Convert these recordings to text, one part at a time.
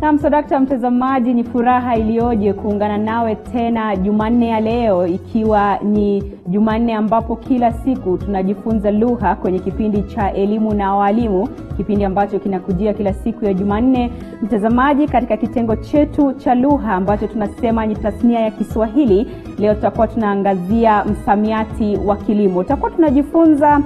Na msadakta mtazamaji, ni furaha iliyoje kuungana nawe tena Jumanne ya leo, ikiwa ni Jumanne ambapo kila siku tunajifunza lugha kwenye kipindi cha elimu na walimu, kipindi ambacho kinakujia kila siku ya Jumanne. Mtazamaji, katika kitengo chetu cha lugha ambacho tunasema ni tasnia ya Kiswahili, leo tutakuwa tunaangazia msamiati wa kilimo. Tutakuwa tunajifunza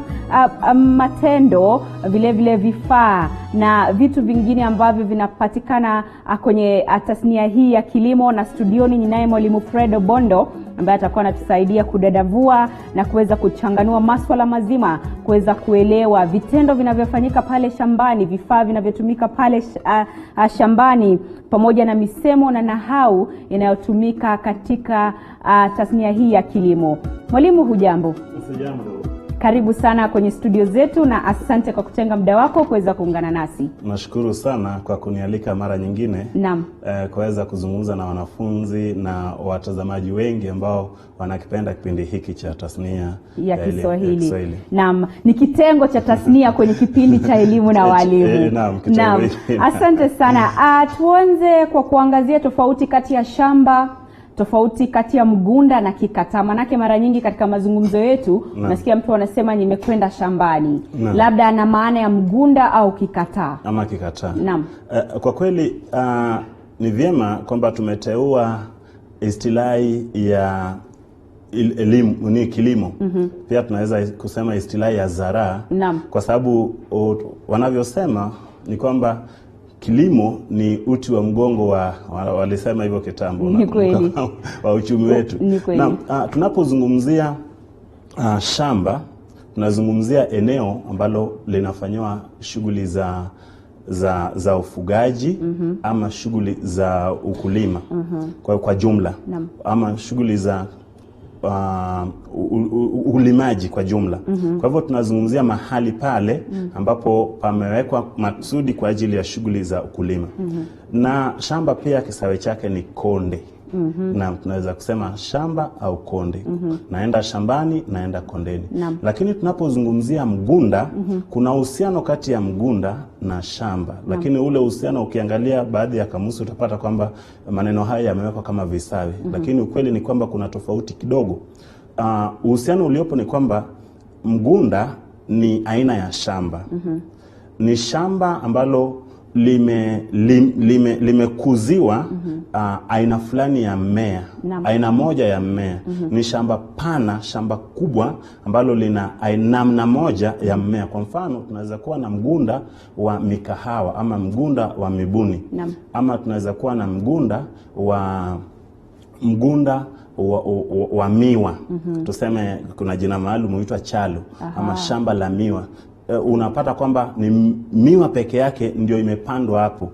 matendo, vile vile vifaa na vitu vingine ambavyo vinapatikana kwenye tasnia hii ya kilimo. Na studioni ninaye mwalimu Fred Obondo ambaye atakuwa anatusaidia kudadavua na kuweza kuchanganua masuala mazima, kuweza kuelewa vitendo vinavyofanyika pale shambani, vifaa vinavyotumika pale shambani, pamoja na misemo na nahau inayotumika katika tasnia hii ya kilimo. Mwalimu, hujambo? Sijambo. Karibu sana kwenye studio zetu na asante kwa kutenga muda wako kuweza kuungana nasi. Nashukuru sana kwa kunialika mara nyingine. Naam. Kuweza kuzungumza na wanafunzi na watazamaji wengi ambao wanakipenda kipindi hiki cha tasnia ya Kiswahili. Naam, ni kitengo cha tasnia kwenye kipindi cha elimu na walimu. Naam. Asante sana. Tuanze kwa kuangazia tofauti kati ya shamba, tofauti kati ya mgunda na kikataa. Manake mara nyingi katika mazungumzo yetu nasikia mtu anasema nimekwenda shambani. Labda ana maana ya mgunda au kikataa. Ama kikataa. Naam. Kwa kweli ni vyema kwamba tumeteua istilahi ya elimu ni kilimo. Pia tunaweza kusema istilahi ya zaraa. Kwa sababu wanavyosema ni kwamba kilimo ni uti wa mgongo walisema hivyo kitambo wa uchumi wetu. Na tunapozungumzia shamba, tunazungumzia eneo ambalo linafanywa shughuli za ufugaji ama shughuli za ukulima kwa jumla. Ama shughuli za ulimaji kwa jumla. Kwa hivyo tunazungumzia mahali pale ambapo pamewekwa maksudi kwa ajili ya shughuli za ukulima. Na shamba pia kisawe chake ni konde. Na tunaweza kusema shamba au konde. Naenda shambani, naenda kondeni. Lakini tunapozungumzia mgunda, kuna uhusiano kati ya mgunda na shamba. Lakini ule uhusiano ukiangalia baadhi ya kamusi utapata kwamba maneno haya yamewekwa kama visawe. Lakini ukweli ni kwamba kuna tofauti kidogo. Uhusiano uliopo ni kwamba mgunda ni aina ya shamba. Ni shamba ambalo limekuziwa aina fulani ya mmea, aina moja ya mmea. Ni shamba pana, shamba kubwa ambalo lina namna moja ya mmea. Kwa mfano, tunaweza kuwa na mgunda wa mikahawa ama mgunda wa mibuni. Ama tunaweza kuwa na mgunda wa miwa. Tuseme kuna jina maalum huitwa chalo. Ama shamba la miwa. Unapata kwamba ni miwa peke yake ndio imepandwa hapo,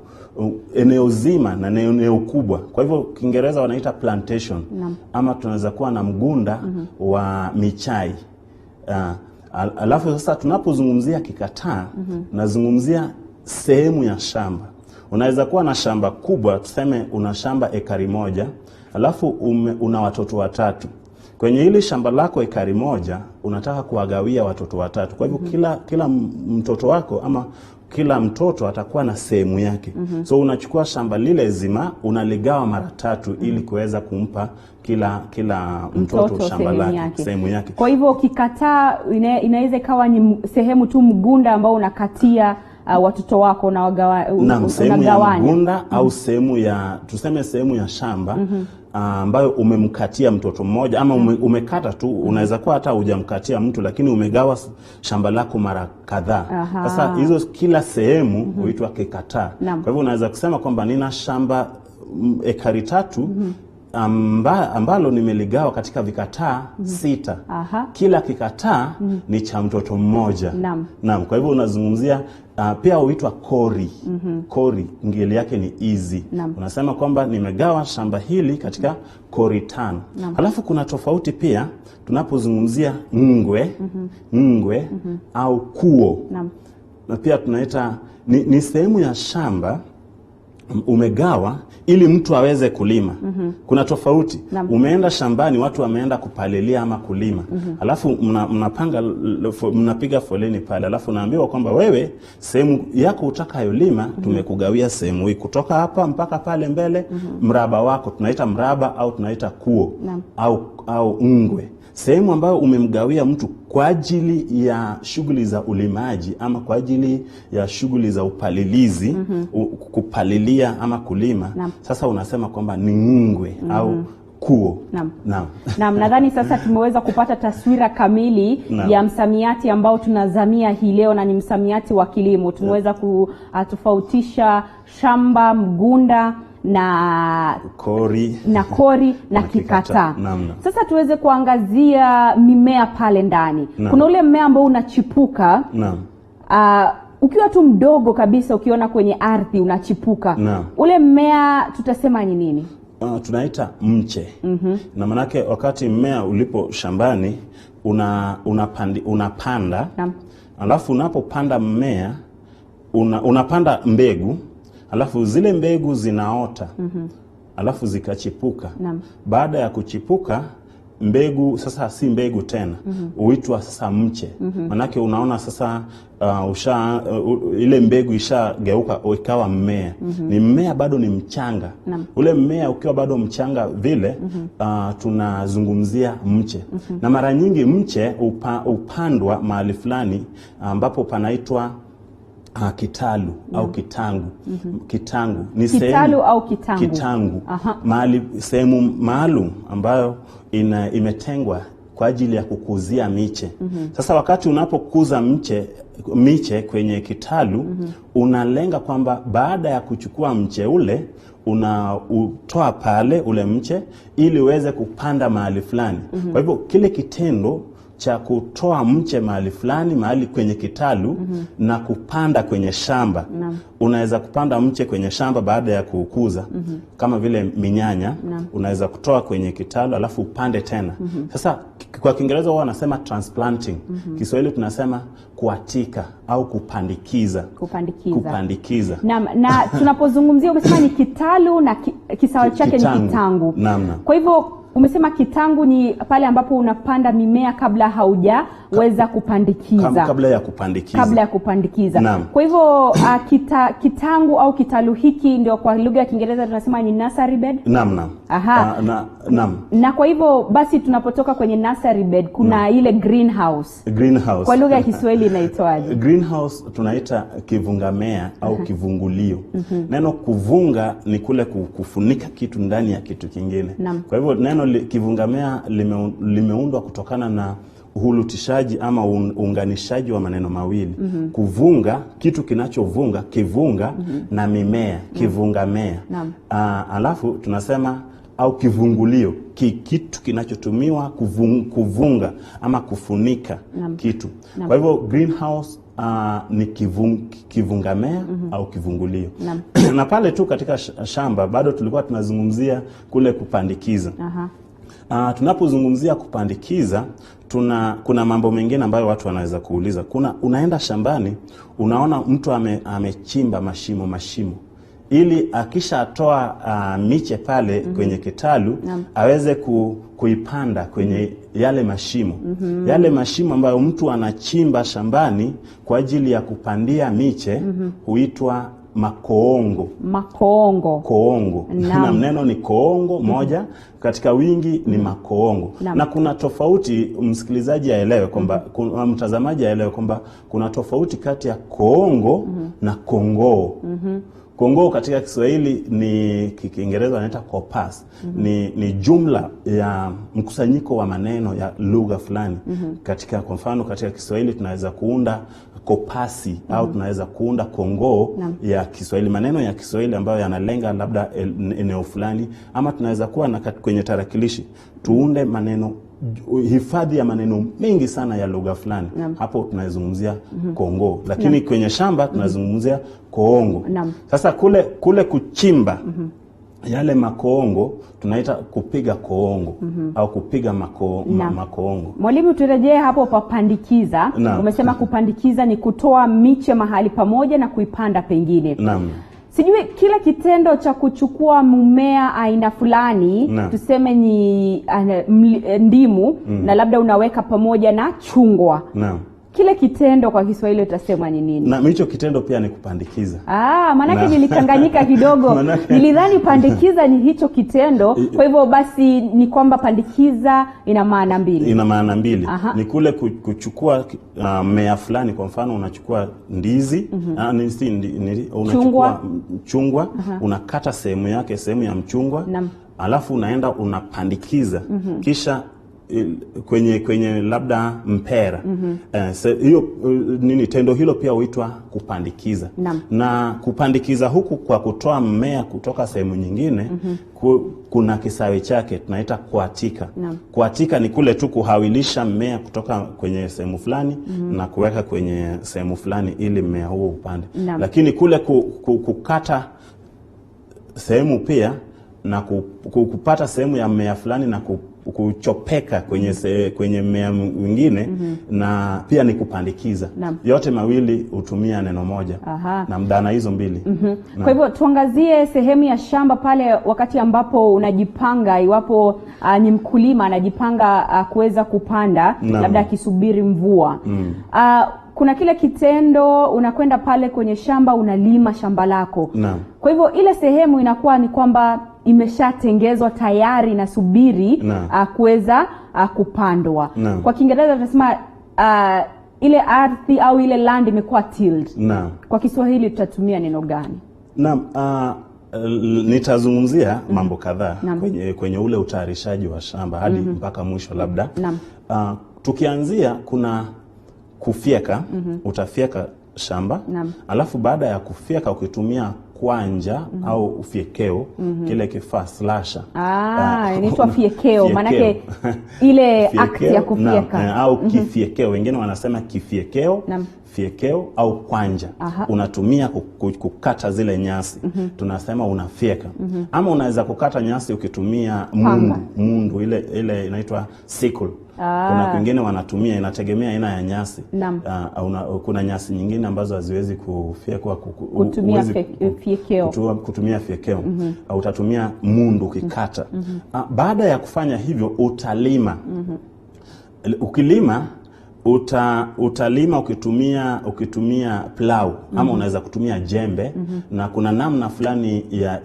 eneo zima na eneo kubwa. Kwa hivyo Kiingereza wanaita plantation. Ama tunaweza kuwa na mgunda wa michai. Alafu sasa tunapozungumzia kikataa, nazungumzia sehemu ya shamba. Unaweza kuwa na shamba kubwa, tuseme una shamba ekari moja, alafu una watoto watatu. Kwenye hili shamba lako ekari moja unataka kuwagawia watoto watatu. Kwa hivyo kila mtoto wako ama kila mtoto atakuwa na sehemu yake. So unachukua shamba lile zima unaligawa mara tatu ili kuweza kumpa kila mtoto shamba lake, sehemu yake. Kwa hivyo kikataa inaweza ikawa ni sehemu tu mgunda ambao unakatia watoto wako na unagawanya. Sehemu ya mgunda au sehemu ya tuseme sehemu ya shamba ambayo umemkatia mtoto mmoja ama umekata tu. Unaweza kuwa hata hujamkatia mtu lakini umegawa shamba lako mara kadhaa. Sasa hizo kila sehemu huitwa kikataa. Kwa hivyo unaweza kusema kwamba nina shamba ekari tatu ambalo nimeligawa katika vikataa 6. Kila kikataa ni cha mtoto mmoja. Kwa hivyo unazungumzia pia huitwa kori. Kori ngeli yake ni easy. Unasema kwamba nimegawa shamba hili katika kori 5. Halafu kuna tofauti pia tunapozungumzia ngwe au kuo. Na pia tunaita ni sehemu ya shamba umegawa ili mtu aweze kulima. Kuna tofauti. Umeenda shambani, watu wameenda kupalilia ama kulima. Alafu mnapiga foleni pale. Alafu naambiwa kwamba wewe sehemu yako utakayolima tumekugawia sehemu hii kutoka hapa mpaka pale mbele. Mraba wako tunaita mraba au tunaita kuo au ngwe. Sehemu ambayo umemgawia mtu kwa ajili ya shughuli za ulimaji ama kwa ajili ya shughuli za upalilizi, kupalilia ama kulima. Sasa unasema kwamba ni ngwe au kuo. Naam, nadhani sasa tumeweza kupata taswira kamili ya msamiati ambao tunazamia hii leo, na ni msamiati wa kilimo. Tumeweza kutofautisha shamba, mgunda na kori na kikata. Sasa tuweze kuangazia mimea pale ndani. Kuna ule mmea ambao unachipuka. Ukiwa tu mdogo kabisa, ukiona kwenye ardhi unachipuka. Ule mmea tutasema ni nini? Tunaita mche. Na manake wakati mmea ulipo shambani unapanda. Alafu unapopanda mmea unapanda mbegu. Alafu zile mbegu zinaota. Alafu zikachipuka. Baada ya kuchipuka mbegu sasa si mbegu tena. Huitwa sasa mche. Manake unaona sasa ile mbegu ishageuka ikawa mmea. Ni mmea bado ni mchanga. Ule mmea ukiwa bado mchanga vile tunazungumzia mche. Na mara nyingi mche upandwa mahali fulani ambapo panaitwa kitalu au kitangu. Kitangu ni kitalu au kitangu. Kitangu. Mahali sehemu maalum ambayo imetengwa kwa ajili ya kukuzia miche. Sasa wakati unapokuza miche kwenye kitalu, unalenga kwamba baada ya kuchukua mche ule unautoa pale ule mche ili uweze kupanda mahali fulani. Kwa hivyo kile kitendo cha kutoa mche mahali fulani, mahali kwenye kitalu na kupanda kwenye shamba. Unaweza kupanda mche kwenye shamba baada ya kukuza. Kama vile minyanya, unaweza kutoa kwenye kitalu alafu upande tena. Sasa kwa Kiingereza wao wanasema transplanting. Kiswahili tunasema kuatika au kupandikiza. Na tunapozungumzia, umesema ni kitalu na kisawa chake ni kitangu. Kwa hivyo umesema kitangu ni pale ambapo unapanda mimea kabla haujaweza kupandikiza. Kabla ya kupandikiza. Kwa hivyo kitangu au kitalu hiki ndio kwa lugha ya Kiingereza tunasema ni nursery bed. Na kwa hivyo basi tunapotoka kwenye nursery bed kuna ile greenhouse. Kwa lugha ya Kiswahili inaitwaje? Greenhouse tunaita kivungamea au kivungulio. Neno kuvunga ni kule kufunika kitu ndani ya kitu kingine. Kwa hivyo neno kivungamea limeundwa kutokana na uhulutishaji ama uunganishaji wa maneno mawili. Kuvunga, kitu kinachovunga, kivunga na mimea, kivungamea. Alafu tunasema au kivungulio, kitu kinachotumiwa kuvunga ama kufunika kitu. Kwa hivyo greenhouse ni kivungamea au kivungulio. Na pale tu katika shamba bado tulikuwa tunazungumzia kule kupandikiza. Tunapozungumzia kupandikiza, kuna mambo mengine ambayo watu wanaweza kuuliza. Unaenda shambani, unaona mtu amechimba mashimo ili akishatoa miche pale kwenye kitalu aweze kuipanda kwenye yale mashimo. Yale mashimo ambayo mtu anachimba shambani kwa ajili ya kupandia miche huitwa makoongo. Koongo. Na neno ni koongo moja, katika wingi ni makoongo. Na kuna tofauti, msikilizaji aelewe kwamba mtazamaji aelewe kwamba kuna tofauti kati ya koongo na kongoo. Kongoo katika Kiswahili ni Kiingereza wanaita corpus. Ni jumla ya mkusanyiko wa maneno ya lugha fulani. Kwa mfano katika Kiswahili tunaweza kuunda kopasi au tunaweza kuunda kongoo ya Kiswahili, maneno ya Kiswahili ambayo yanalenga labda eneo fulani, ama tunaweza kuwa na kwenye tarakilishi tuunde maneno, hifadhi ya maneno mengi sana ya lugha fulani. Hapo tunazungumzia kongoo, lakini kwenye shamba tunazungumzia koongo. Sasa kule kuchimba yale makoongo tunaita kupiga koongo au kupiga makoongo. Mwalimu, turejee hapo Umesema kupandikiza ni kutoa miche mahali pamoja na kuipanda pengine. Sijui kila kitendo cha kuchukua mmea aina fulani, tuseme ni ndimu, na labda unaweka pamoja na chungwa. Kile kitendo kwa Kiswahili utasema ni nini? Na hicho kitendo pia ni kupandikiza. Manake nilichanganyika kidogo. Nilidhani pandikiza ni hicho kitendo. Kwa hivyo basi ni kwamba pandikiza ina maana mbili. Ina maana mbili. Ni kule kuchukua mmea fulani, kwa mfano unachukua ndizi, unachukua chungwa, unakata sehemu yake, sehemu ya mchungwa, alafu unaenda unapandikiza. Kisha kwenye labda mpera. Hiyo tendo hilo pia huitwa kupandikiza. Na kupandikiza huku kwa kutoa mmea kutoka sehemu nyingine, kuna kisawe chake tunaita kuatika. Kuatika ni kule tu kuhawilisha mmea kutoka kwenye sehemu fulani na kuweka kwenye sehemu fulani ili mmea huo upande. Lakini kule kukata sehemu pia na kupata sehemu ya mmea fulani na kuchopeka kwenye mmea mwingine, na pia ni kupandikiza. Yote mawili hutumia neno moja. Na mdana hizo mbili. Kwa hivyo tuangazie sehemu ya shamba pale wakati ambapo unajipanga, iwapo ni mkulima anajipanga kuweza kupanda, labda akisubiri mvua. Kuna kile kitendo unakwenda pale kwenye shamba, unalima shamba lako. Kwa hivyo ile sehemu inakuwa ni kwamba imeshatengezwa tayari na subiri kuweza kupandwa. Kwa Kiingereza tunasema ile ardhi au ile land imekuwa tilled. Kwa Kiswahili tutatumia neno gani? Nitazungumzia mambo kadhaa kwenye ule utayarishaji wa shamba hadi mpaka mwisho labda. Tukianzia kuna kufyeka. Utafyeka shamba. Alafu baada ya kufyeka ukitumia kwanja au ufyekeo, kile kifaa slasher. Inaitwa fyekeo, manake ile akti ya kufyeka. Au kifyekeo, wengine wanasema kifyekeo, fyekeo au kwanja. Unatumia kukata zile nyasi. Tunasema unafyeka. Ama unaweza kukata nyasi ukitumia mundu ile inaitwa sickle. Kuna wengine wanatumia, inategemea aina ya nyasi. Kuna nyasi nyingine ambazo haziwezi kufyekwa kutumia fyekeo. Kutumia fyekeo. Utatumia mundu ukikata. Baada ya kufanya hivyo utalima. Ukilima utalima ukitumia plau, ama unaweza kutumia jembe. Na kuna namna fulani ya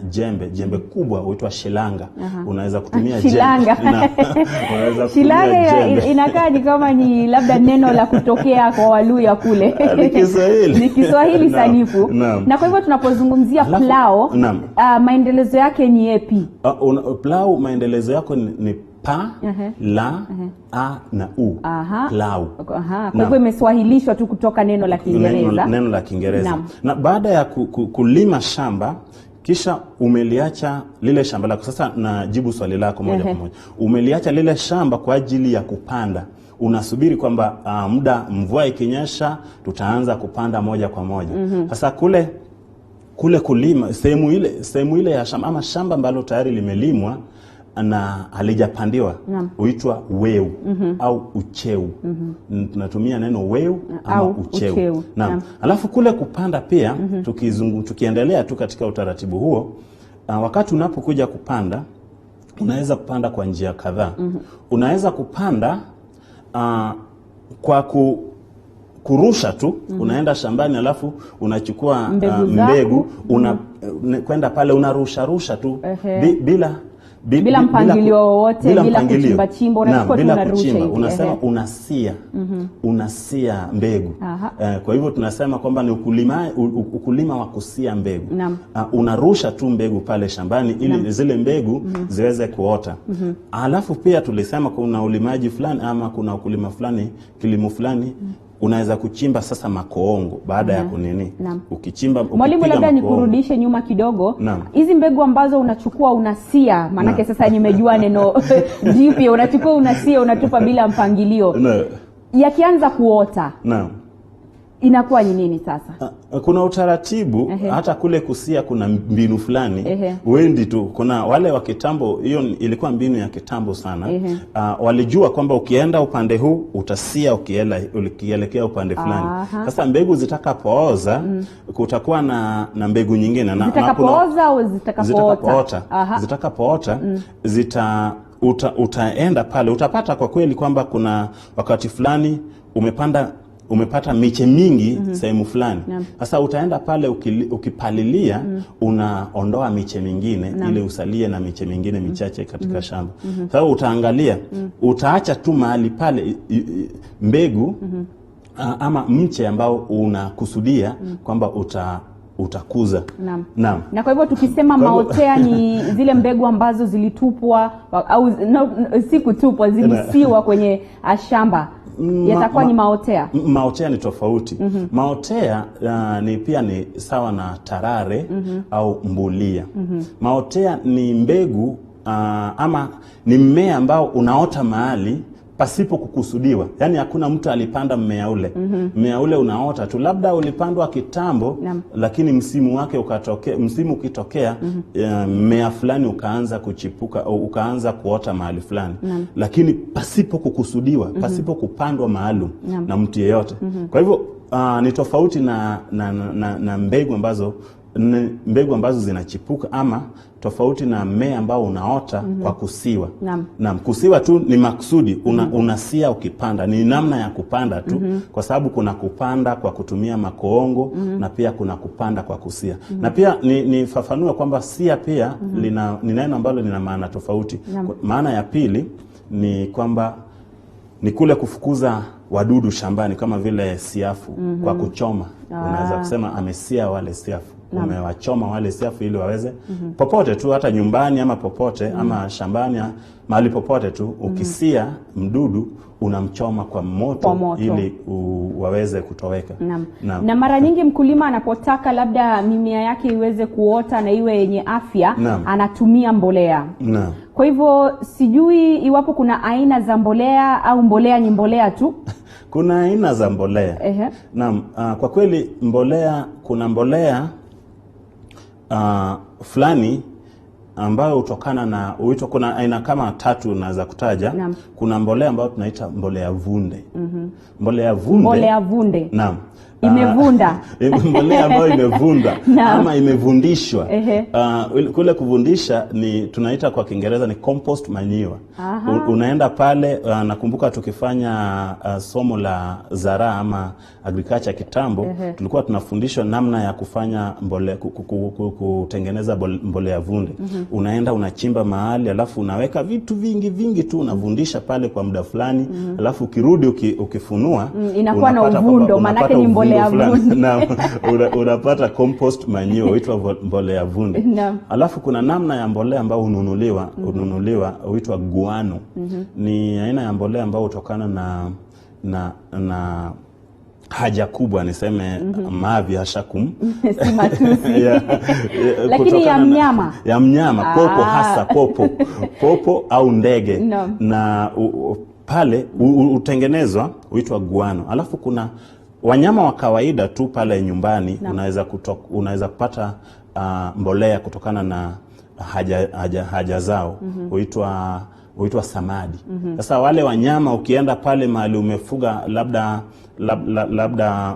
jembe kubwa huitwa shilanga. Unaweza kutumia shilanga. Shilanga inakaa ni kama ni labda neno la kutokea kwa Waluya kule. Ni Kiswahili sanifu. Na kwa hivyo tunapozungumzia plau, maendelezo yake ni yapi? Plau maendelezo yako ni pa, la, a na u. Plau. Kwa hivyo imeswahilishwa tu kutoka neno la Kiingereza. Neno la Kiingereza. Na baada ya kulima shamba, kisha umeliacha lile shamba lako. Sasa najibu swali lako moja kwa moja. Umeliacha lile shamba kwa ajili ya kupanda. Unasubiri kwamba muda mvua ikinyesha tutaanza kupanda moja kwa moja. Sasa kule kulima sehemu ile ya shamba, ama shamba ambalo tayari limelimwa na halijapandiwa, huitwa weu au ucheu. Tunatumia neno weu ama ucheu. Alafu kule kupanda pia, tukiendelea tu katika utaratibu huo, wakati unapokuja kupanda, unaweza kupanda kwa njia kadhaa. Unaweza kupanda kwa kurusha tu. Unaenda shambani alafu unachukua mbegu, kwenda pale unarusha tu bila mpangilio wowote, bila kuchimba chimbo, unarusha. Unasema unasia mbegu. Kwa hivyo tunasema kwamba ni ukulima wa kusia mbegu. Unarusha tu mbegu pale shambani ili zile mbegu ziweze kuota. Alafu pia tulisema kuna ulimaji fulani, ama kuna ukulima fulani, kilimo fulani, unaweza kuchimba sasa makoongo baada ya kunini. Ukichimba mwalimu, labda nikurudishe nyuma kidogo. Hizi mbegu ambazo unachukua unasia, manake sasa nimejua neno jipya. Unachukua unasia, unatupa bila mpangilio. Yakianza kuota, inakuwa ni nini sasa? Kuna utaratibu. Hata kule kusia kuna mbinu fulani. Wendi tu, kuna wale wa kitambo, hiyo ilikuwa mbinu ya kitambo sana. Walijua kwamba ukienda upande huu utasia ukielekea upande fulani. Sasa mbegu zitakapooza kutakuwa na mbegu nyingine na zitakapooza au zitakapoota. Zitakapoota utaenda pale utapata kwa kweli kwamba kuna wakati fulani umepata miche mingi sehemu fulani. Sasa utaenda pale ukipalilia unaondoa miche mingine ili usalie na miche mingine michache katika shamba. Sasa utaangalia utaacha tu mahali pale mbegu ama mche ambao unakusudia kwamba utakuza. Naam. Na kwa hivyo tukisema maotea ni zile mbegu ambazo zilitupwa au si kutupwa, zilisiwa kwenye shamba. Yatakuwa ni maotea. Maotea ni tofauti. Maotea ni sawa na tarare au mbulia. Maotea ni mbegu ama ni mmea ambao unaota mahali pasipo kukusudiwa. Yaani hakuna mtu alipanda mmea ule. Mmea ule unaota tu, labda ulipandwa kitambo lakini msimu ukitokea mmea fulani ukaanza kuchipuka au ukaanza kuota mahali fulani. Lakini pasipo kukusudiwa, pasipo kupandwa maalum na mtu yeyote. Kwa hivyo ni tofauti na mbegu ambazo zinachipuka, ama tofauti na mmea ambao unaota kwa kusiwa. Kusiwa tu ni maksudi, unasia ukipanda, ni namna ya kupanda tu, kwa sababu kuna kupanda kwa kutumia makoongo na pia kuna kupanda kwa kusia. Na pia nifafanue kwamba sia pia ni neno ambalo lina maana tofauti. Maana ya pili ni kwamba ni kule kufukuza wadudu shambani kama vile siafu kwa kuchoma. Unaweza kusema amesia wale siafu. Umewachoma wale siafu ili waweze popote tu, hata nyumbani ama popote ama shambani, mahali popote tu ukisia mdudu unamchoma kwa moto ili waweze kutoweka. Na mara nyingi mkulima anapotaka labda mimea yake iweze kuota na iwe yenye afya, anatumia mbolea. Kwa hivyo sijui iwapo kuna aina za mbolea au mbolea ni mbolea tu. Kuna aina za mbolea. Kwa kweli kuna mbolea fulani ambayo hutokana na kuna aina kama 3 naweza kutaja. Kuna mbolea ambayo tunaita mbolea vunde. Mbolea vunde. Imevunda. Mbolea ambayo imevunda ama imevundishwa. Kule kuvundisha ni tunaita kwa Kiingereza ni compost manure. Unaenda pale, nakumbuka tukifanya somo la zara ama agriculture kitambo, tulikuwa tunafundishwa namna ya kufanya kutengeneza mbolea vunde. Unaenda unachimba mahali, alafu unaweka vitu vingi tu, unavundisha pale kwa muda fulani, alafu ukirudi ukifunua inakuwa na uvundo, maana yake ni mbolea vunde. Unapata compost manure huitwa mbolea vunde. Alafu kuna namna ya mbolea ambayo hununuliwa huitwa guano. Ni aina ya mbolea ambayo hutokana na haja kubwa, niseme mavi hashakum. Si matusi. Lakini ya mnyama. Popo hasa popo au ndege. Na pale utengenezwa huitwa guano. Alafu kuna wanyama wa kawaida tu pale nyumbani, unaweza kupata mbolea kutokana na haja zao. Huitwa samadi. Sasa wale wanyama ukienda pale mahali umefuga labda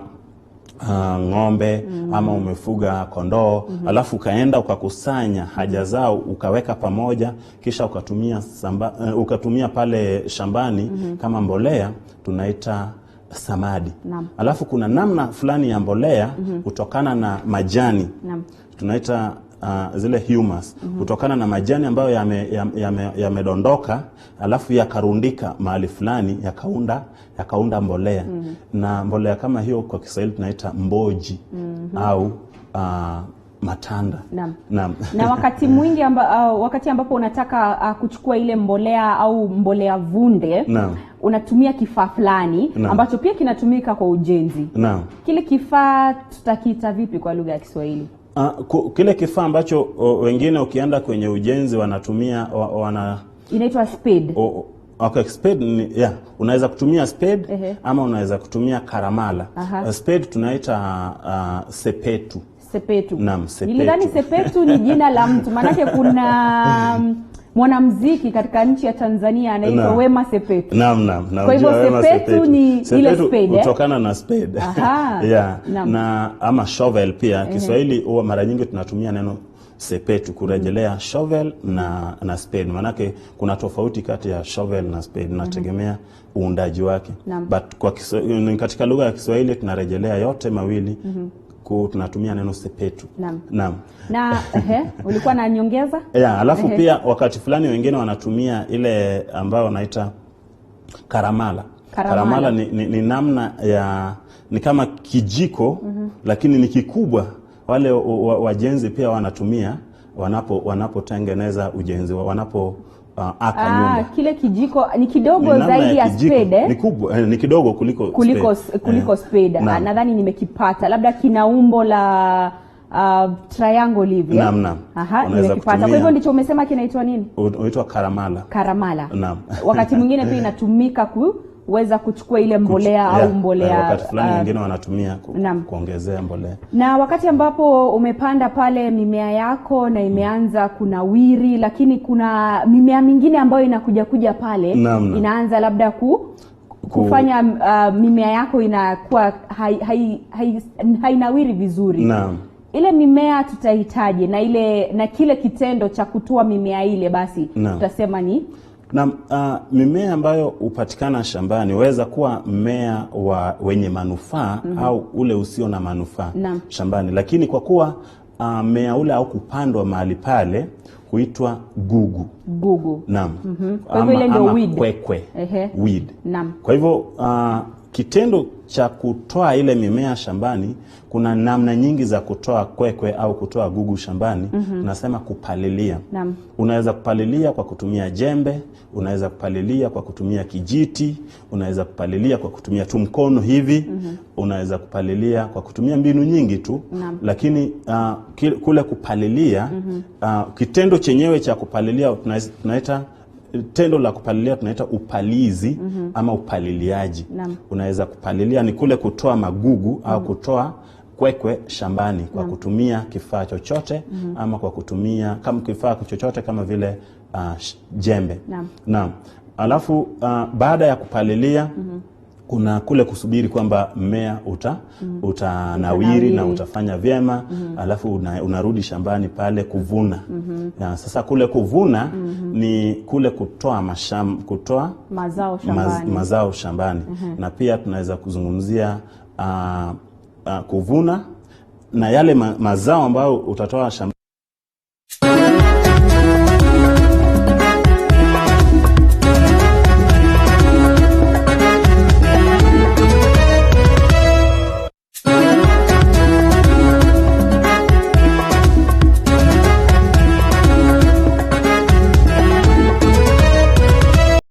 ng'ombe ama umefuga kondoo, alafu ukaenda ukakusanya haja zao ukaweka pamoja, kisha ukatumia pale shambani kama mbolea, tunaita samadi. Alafu kuna namna fulani ya mbolea kutokana na majani. Tunaita zile humus, kutokana na majani ambayo yamedondoka, alafu yakarundika mahali fulani, yakaunda mbolea. Na mbolea kama hiyo kwa Kiswahili tunaita mboji au matanda. Na wakati mwingi wakati ambapo unataka kuchukua ile mbolea au mbolea vunde, unatumia kifaa fulani ambacho pia kinatumika kwa ujenzi. Kile kifaa tutakiita vipi kwa lugha ya Kiswahili? Kile kifaa ambacho wengine ukienda kwenye ujenzi wanatumia inaitwa spade. Okay, spade ni, unaweza kutumia spade ama unaweza kutumia karamala. Spade tunaita sepetu. Sepetu. Naam, sepetu. Nilidhani sepetu ni jina la mtu. Maanake kuna mwanamuziki katika nchi ya Tanzania anaitwa Wema Sepetu. Naam. Kwa hivyo sepetu ni ile spade. Kutokana na spade. Na ama shovel pia. Kiswahili huwa mara nyingi tunatumia neno sepetu kurejelea shovel na spade. Manake kuna tofauti kati ya shovel na spade, nategemea uundaji wake. But kwa katika lugha ya Kiswahili tunarejelea yote mawili. Tunatumia neno sepetu. Naam. Na ulikuwa na nyongeza? Alafu pia wakati fulani wengine wanatumia ile ambayo wanaita karamala. Karamala ni namna ya, ni kama kijiko lakini ni kikubwa. Wale wajenzi pia wanatumia wanapotengeneza ujenzi, aka nyumba. Kile kijiko ni kidogo zaidi ya spade. Ni kubwa, ni kidogo kuliko spade. Nadhani nimekipata. Labda kina umbo la triangle hivi. Naam. Nimekipata. Kwa hivyo ndicho umesema kinaitwa nini? Huitwa karamala. Karamala. Naam. Wakati mwingine pia inatumika kuweza kuchukua ile mbolea au mbolea. Wakati fulani wengine wanatumia kuongezea mbolea. Na wakati ambapo umepanda pale mimea yako na imeanza kunawiri, lakini kuna mimea mingine ambayo inakuja pale, inaanza labda kufanya mimea yako inakuwa hainawiri vizuri. Ile mimea tutahitaji na kile kitendo cha kutoa mimea ile, basi tutasema ni mimea ambayo hupatikana shambani waweza kuwa mmea wenye manufaa au ule usio na manufaa shambani. Lakini kwa kuwa mmea ule au kupandwa mahali pale huitwa gugu. Naam. Kwa hivyo ile ndio weed. Kwekwe. Weed. Kwa hivyo kitendo cha kutoa ile mimea shambani, kuna namna nyingi za kutoa kwekwe au kutoa gugu shambani. Tunasema kupalilia. Unaweza kupalilia kwa kutumia jembe, unaweza kupalilia kwa kutumia kijiti, unaweza kupalilia kwa kutumia tu mkono hivi, unaweza kupalilia kwa kutumia mbinu nyingi tu. Lakini kule kupalilia, kitendo chenyewe cha kupalilia tunaita tendo la kupalilia tunaita upalizi ama upaliliaji. Unaweza kupalilia ni kule kutoa magugu au kutoa kwekwe shambani kwa kutumia kifaa chochote ama kwa kutumia kama kifaa chochote kama vile jembe. Naam. Alafu baada ya kupalilia kuna kule kusubiri kwamba mmea utanawiri na utafanya vyema. Alafu unarudi shambani pale kuvuna. Sasa kule kuvuna ni kule kutoa mazao shambani. Na pia tunaweza kuzungumzia kuvuna na yale mazao ambayo utatoa shambani